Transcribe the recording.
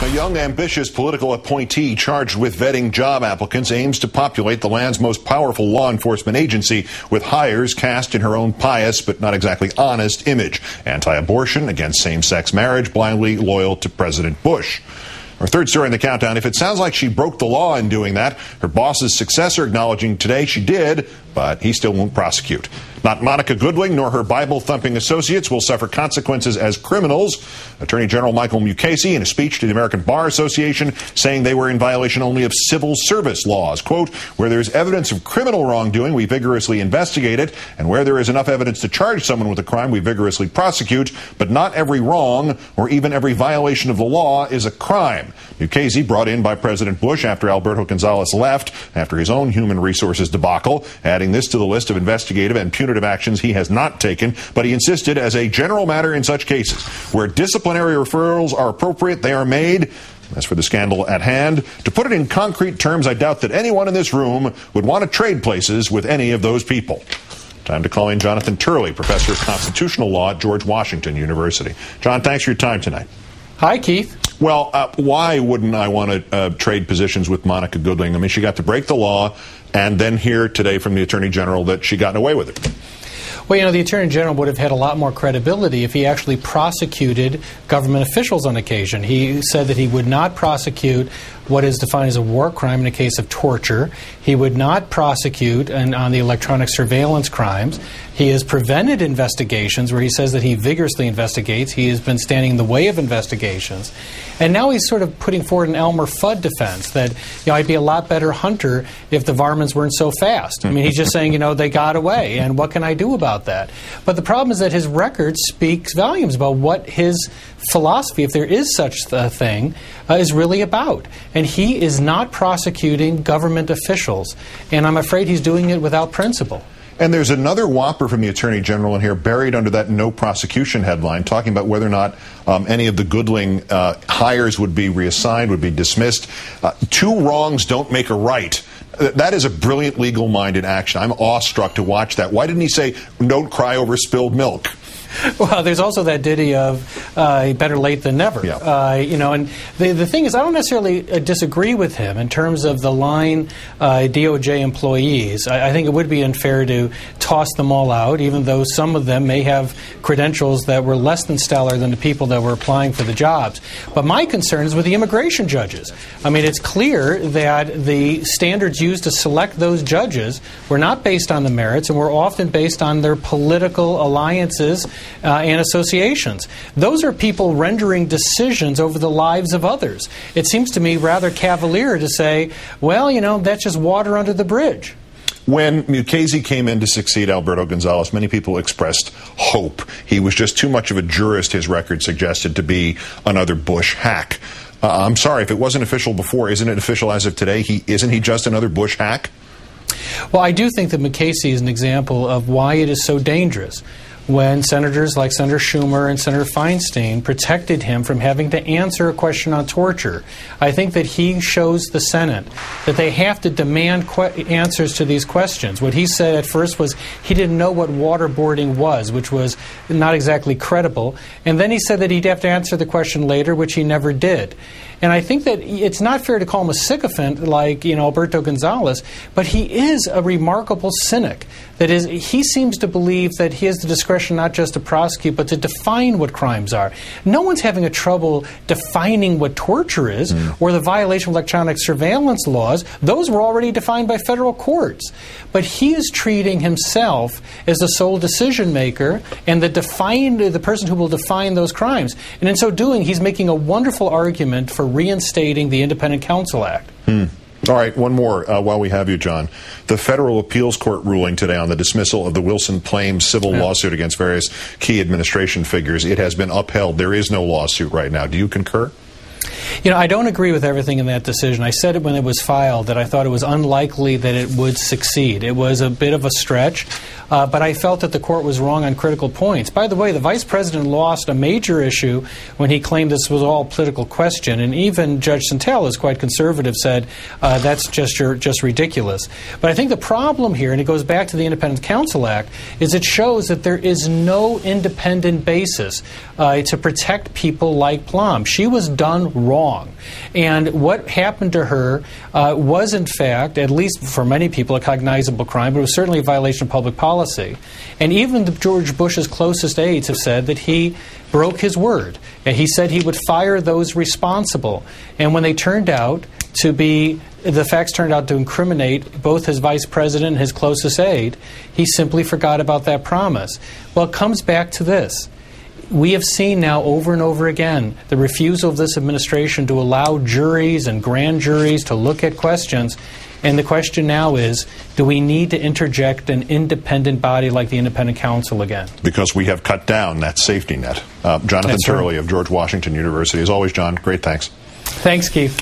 A young, ambitious political appointee charged with vetting job applicants aims to populate the land's most powerful law enforcement agency with hires cast in her own pious but not exactly honest image. Anti-abortion, against same-sex marriage, blindly loyal to President Bush. Our third story in the countdown. If it sounds like she broke the law in doing that, her boss's successor acknowledging today she did, but he still won't prosecute. Not Monica Goodling nor her Bible-thumping associates will suffer consequences as criminals. Attorney General Michael Mukasey, in a speech to the American Bar Association, saying they were in violation only of civil service laws. Quote, where there's evidence of criminal wrongdoing, we vigorously investigate it, and where there is enough evidence to charge someone with a crime, we vigorously prosecute, but not every wrong or even every violation of the law is a crime. Mukasey, brought in by President Bush after Alberto Gonzales left after his own human resources debacle, adding this to the list of investigative and punitive actions he has not taken, but he insisted as a general matter in such cases where disciplinary referrals are appropriate, they are made. As for the scandal at hand, to put it in concrete terms, I doubt that anyone in this room would want to trade places with any of those people. Time to call in Jonathan Turley, professor of constitutional law at George Washington University. John, thanks for your time tonight. Hi, Keith. Well, why wouldn't I want to trade positions with Monica Goodling? I mean, she got to break the law and then hear today from the Attorney General that she got away with it. Well, you know, the Attorney General would have had a lot more credibility if he actually prosecuted government officials on occasion. He said that he would not prosecute what is defined as a war crime in the case of torture. He would not prosecute on the electronic surveillance crimes. He has prevented investigations where he says that he vigorously investigates. He has been standing in the way of investigations. And now he's sort of putting forward an Elmer Fudd defense that, you know, I'd be a lot better hunter if the varmints weren't so fast. I mean, he's just saying, you know, they got away, and what can I do about that? But the problem is that his record speaks volumes about what his philosophy, if there is such a thing, is really about. And he is not prosecuting government officials. And I'm afraid he's doing it without principle. And there's another whopper from the Attorney General in here buried under that no prosecution headline, talking about whether or not any of the Goodling hires would be reassigned, would be dismissed. Two wrongs don't make a right. That is a brilliant legal-minded action. I'm awestruck to watch that. Why didn't he say, don't cry over spilled milk? Well, there's also that ditty of better late than never. Yeah. You know, and the thing is, I don't necessarily disagree with him in terms of the line DOJ employees. I think it would be unfair to toss them all out, even though some of them may have credentials that were less than stellar than the people that were applying for the jobs. But my concern is with the immigration judges. I mean, it's clear that the standards used to select those judges were not based on the merits and were often based on their political alliances and associations. Those are people rendering decisions over the lives of others. It seems to me rather cavalier to say, well, you know, that's just water under the bridge. When Mukasey came in to succeed Alberto Gonzales, many people expressed hope. He was just too much of a jurist, his record suggested, to be another Bush hack. I'm sorry, if it wasn't official before, isn't it official as of today? Isn't he just another Bush hack? Well, I do think that Mukasey is an example of why it is so dangerous when senators like Senator Schumer and Senator Feinstein protected him from having to answer a question on torture. I think that he shows the Senate that they have to demand answers to these questions. What he said at first was he didn't know what waterboarding was, which was not exactly credible. And then he said that he'd have to answer the question later, which he never did. And I think that it's not fair to call him a sycophant like, you know, Alberto Gonzales, but he is a remarkable cynic. That is, he seems to believe that he has the discretion not just to prosecute, but to define what crimes are. No one's having a trouble defining what torture is or the violation of electronic surveillance laws. Those were already defined by federal courts. But he is treating himself as the sole decision maker and the person who will define those crimes. And in so doing, he's making a wonderful argument for reinstating the Independent Counsel Act. All right, one more while we have you, John. The Federal Appeals Court ruling today on the dismissal of the Wilson Plains civil lawsuit against various key administration figures, it has been upheld. There is no lawsuit right now. Do you concur? You know, I don't agree with everything in that decision. I said it when it was filed that I thought it was unlikely that it would succeed. It was a bit of a stretch, but I felt that the court was wrong on critical points. By the way, the vice president lost a major issue when he claimed this was all a political question, and even Judge Santel, who's quite conservative, said that's just ridiculous. But I think the problem here, and it goes back to the Independent Counsel Act, is it shows that there is no independent basis to protect people like Plum. She was done wrong. wrong. And what happened to her was, in fact, at least for many people, a cognizable crime, but it was certainly a violation of public policy. And even George Bush's closest aides have said that he broke his word. And he said he would fire those responsible. And when they turned out to be, the facts turned out to incriminate both his vice president and his closest aide, he simply forgot about that promise. Well, it comes back to this. We have seen now over and over again the refusal of this administration to allow juries and grand juries to look at questions. And the question now is, do we need to interject an independent body like the Independent Counsel again? Because we have cut down that safety net. Jonathan Turley of George Washington University. As always, John, great thanks. Thanks, Keith.